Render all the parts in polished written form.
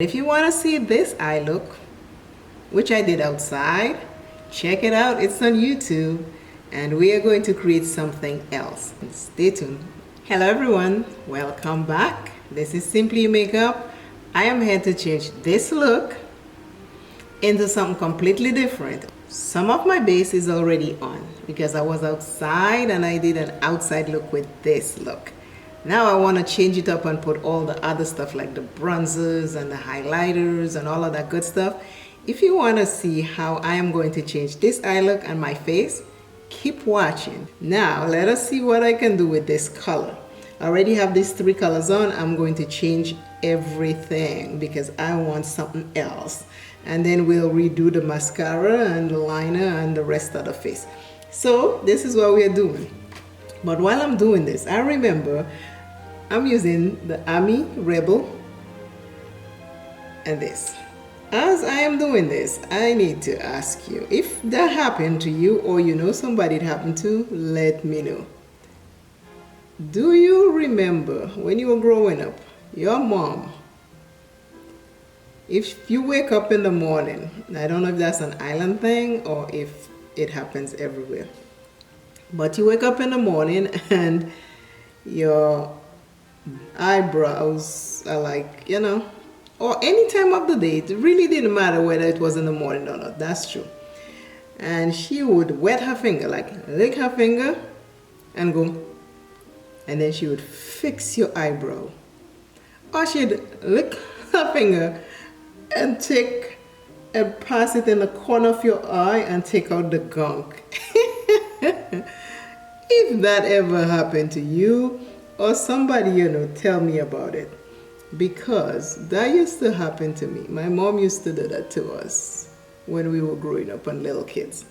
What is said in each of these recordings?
If you want to see this eye look, which I did outside, check it out. It's on YouTube, and we are going to create something else. Stay tuned. Hello everyone, welcome back. This is Simply Makeup. I am here to change this look into something completely different. Some of my base is already on because I was outside and I did an outside look with this look. Now I want to change it up and put all the other stuff like the bronzers and the highlighters and all of that good stuff. If you want to see how I am going to change this eye look and my face, keep watching. Now let us see what I can do with this color. I already have these three colors on. I'm going to change everything because I want something else. And then we'll redo the mascara and the liner and the rest of the face. So this is what we're doing. But while I'm doing this, I remember I'm using the Ami Rebel and this. As I am doing this, I need to ask you, if that happened to you or you know somebody it happened to, let me know. Do you remember when you were growing up, your mom, if you wake up in the morning, I don't know if that's an island thing or if it happens everywhere, but you wake up in the morning and your eyebrows are like, you know, or any time of the day, it really didn't matter whether it was in the morning or not, that's true. And she would wet her finger, like lick her finger and go, and then she would fix your eyebrow. Or she'd lick her finger and take and pass it in the corner of your eye and take out the gunk. If that ever happened to you or somebody you know, tell me about it, because that used to happen to me. My mom used to do that to us when we were growing up and little kids.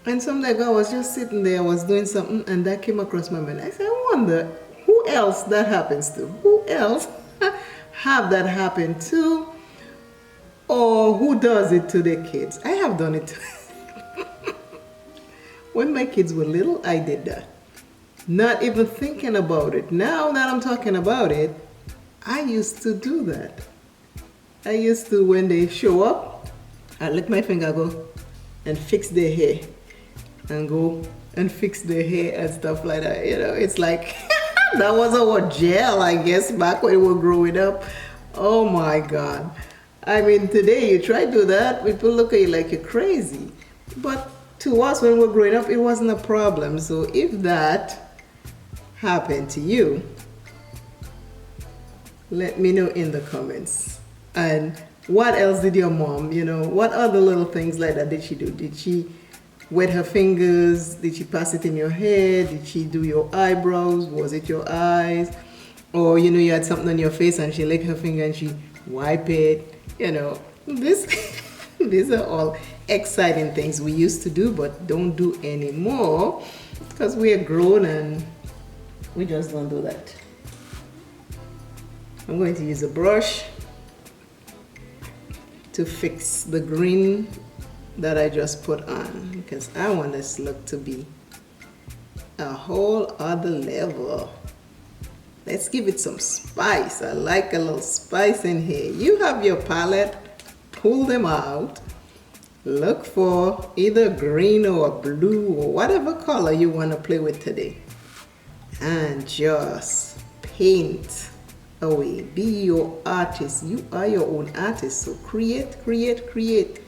And some day I was just sitting there, I was doing something, and that came across my mind. I said, I wonder who else that happens to? Who else have that happen to? Or who does it to their kids? I have done it. When my kids were little, I did that. Not even thinking about it. Now that I'm talking about it, I used to do that. I used to, when they show up, I lick my finger, go and fix their hair. And go and fix their hair and stuff like that. You know, it's like, that was our gel, I guess, back when we were growing up. Oh my God. I mean, today you try to do that, people look at you like you're crazy. But to us, when we were growing up, it wasn't a problem. So if that happened to you, let me know in the comments. And what else did your mom, you know, what other little things like that did she do? Did she wet her fingers? Did she pass it in your hair? Did she do your eyebrows? Was it your eyes? Or, you know, you had something on your face and she licked her finger and she wiped it. You know, these are all exciting things we used to do but don't do anymore because we are grown and we just don't do that. I'm going to use a brush to fix the green that I just put on because I want this look to be a whole other level. Let's give it some spice. I like a little spice in here. You have your palette, pull them out, look for either green or blue or whatever color you want to play with today, and just paint away. Be your artist. You are your own artist, so create, create, create.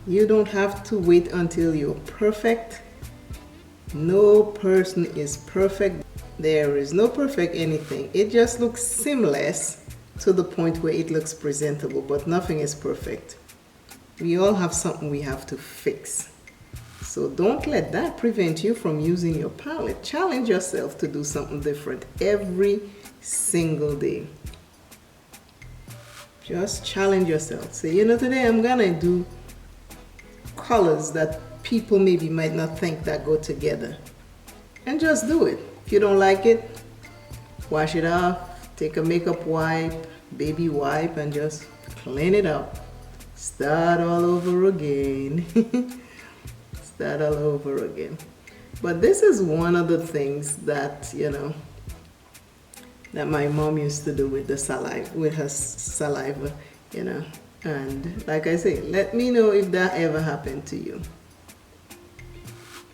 You don't have to wait until you're perfect. No person is perfect. There is no perfect anything. It just looks seamless to the point where it looks presentable, but nothing is perfect. We all have something we have to fix. So don't let that prevent you from using your palette. Challenge yourself to do something different every single day. Just challenge yourself. Say, you know, today I'm gonna do colors that people maybe might not think that go together. And just do it. If you don't like it, wash it off, take a makeup wipe, baby wipe, and just clean it up. Start all over again. Start all over again. But this is one of the things that, you know, that my mom used to do with the saliva, with her saliva, you know. And like I say, let me know if that ever happened to you.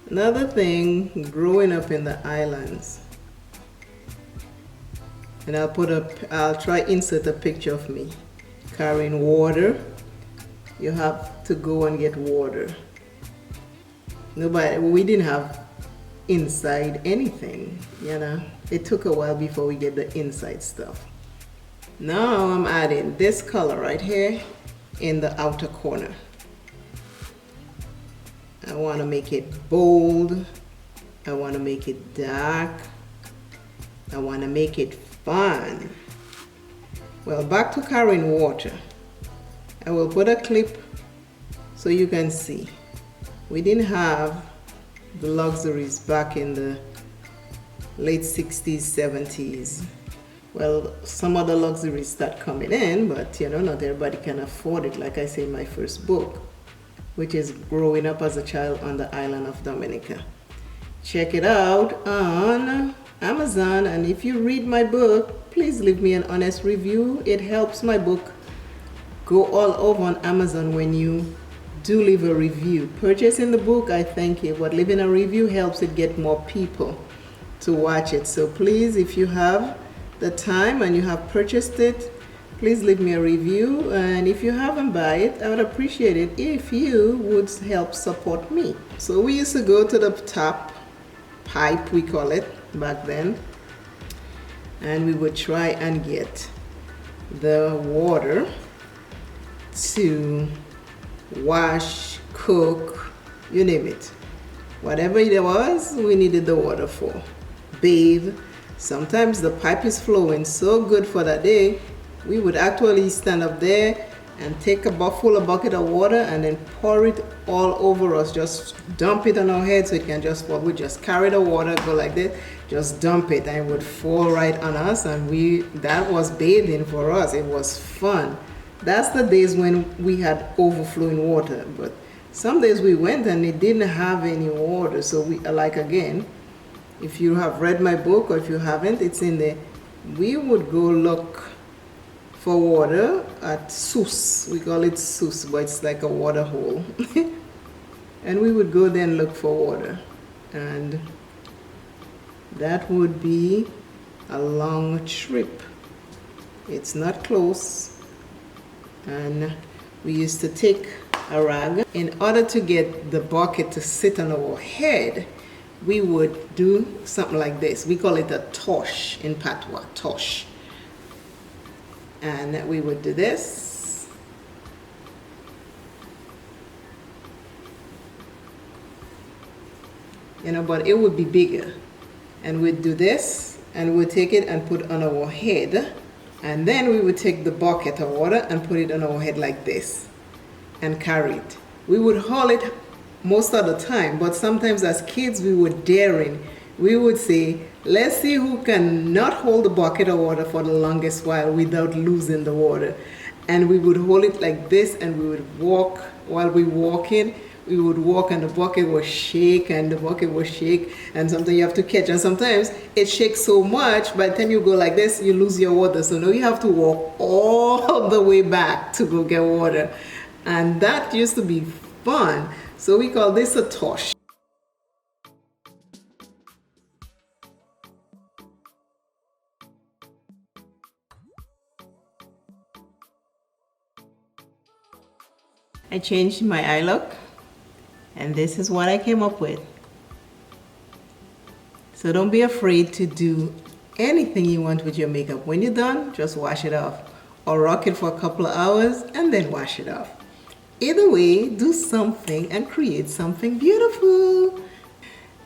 Another thing, growing up in the islands, and I'll try insert a picture of me carrying water. You have to go and get water. We didn't have inside anything, you know. It took a while before we get the inside stuff. Now I'm adding this color right here in the outer corner. I want to make it bold. I want to make it dark. I want to make it fun. Well, back to carrying water. I will put a clip so you can see. We didn't have the luxuries back in the late 60s, 70s. Well, some of the luxuries start coming in, but you know, not everybody can afford it. Like I say in my first book, which is growing up as a child on the island of Dominica. Check it out on Amazon, and if you read my book, please leave me an honest review. It helps my book go all over on Amazon when you do leave a review. Purchasing the book, I thank you, but leaving a review helps it get more people to watch it. So please, if you have the time and you have purchased it, please leave me a review. And if you haven't bought it, I would appreciate it if you would help support me. So we used to go to the top pipe, we call it back then, and we would try and get the water to wash, cook, you name it. Whatever it was, we needed the water for. Bathe. Sometimes the pipe is flowing so good for that day, we would actually stand up there and take a bucket of water and then pour it all over us. Just dump it on our head so it can just fall. We just carry the water, go like this, just dump it, and it would fall right on us. And that was bathing for us. It was fun. That's the days when we had overflowing water. But some days we went and it didn't have any water. So we, like again, if you have read my book or if you haven't, it's in there. We would go look for water at Sus. We call it Sus, but it's like a water hole. And we would go there and look for water. And that would be a long trip. It's not close. And we used to take a rag. In order to get the bucket to sit on our head, we would do something like this. We call it a tosh in Patois, tosh. And we would do this. You know, but it would be bigger. And we'd do this, and we'd take it and put on our head. And then we would take the bucket of water and put it on our head like this and carry it. We would haul it most of the time, but sometimes as kids we were daring. We would say, let's see who can not hold the bucket of water for the longest while without losing the water. And we would hold it like this, and we would walk. While we walking, we would walk, and the bucket would shake, and the bucket would shake, and sometimes you have to catch, and sometimes it shakes so much by the time you go like this, you lose your water. So now you have to walk all the way back to go get water. And that used to be fun. So we call this a tosh. I changed my eye look, and this is what I came up with. So don't be afraid to do anything you want with your makeup. When you're done, just wash it off, or rock it for a couple of hours and then wash it off. Either way, do something and create something beautiful.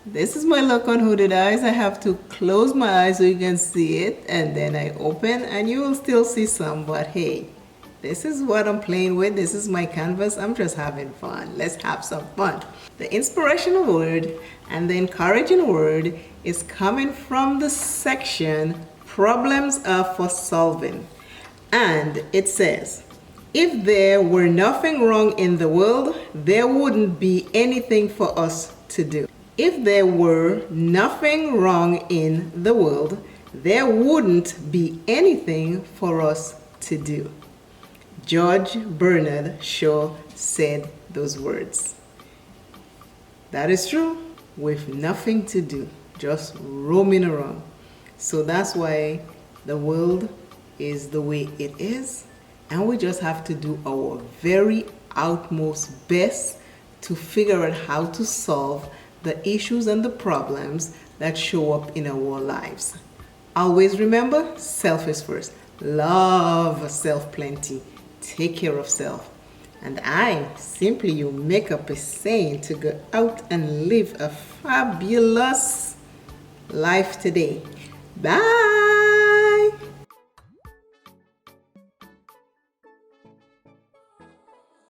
This is my look on hooded eyes. I have to close my eyes so you can see it, and then I open and you will still see some, but hey, this is what I'm playing with. This is my canvas. I'm just having fun. Let's have some fun. The inspirational word and the encouraging word is coming from the section Problems Are for Solving. And it says, if there were nothing wrong in the world, there wouldn't be anything for us to do. If there were nothing wrong in the world, there wouldn't be anything for us to do. George Bernard Shaw said those words. That is true, with nothing to do, just roaming around. So that's why the world is the way it is, and we just have to do our very utmost best to figure out how to solve the issues and the problems that show up in our lives. Always remember, self is first. Love self plenty. Take care of self. And I, simply your makeup, is saying to go out and live a fabulous life today. Bye.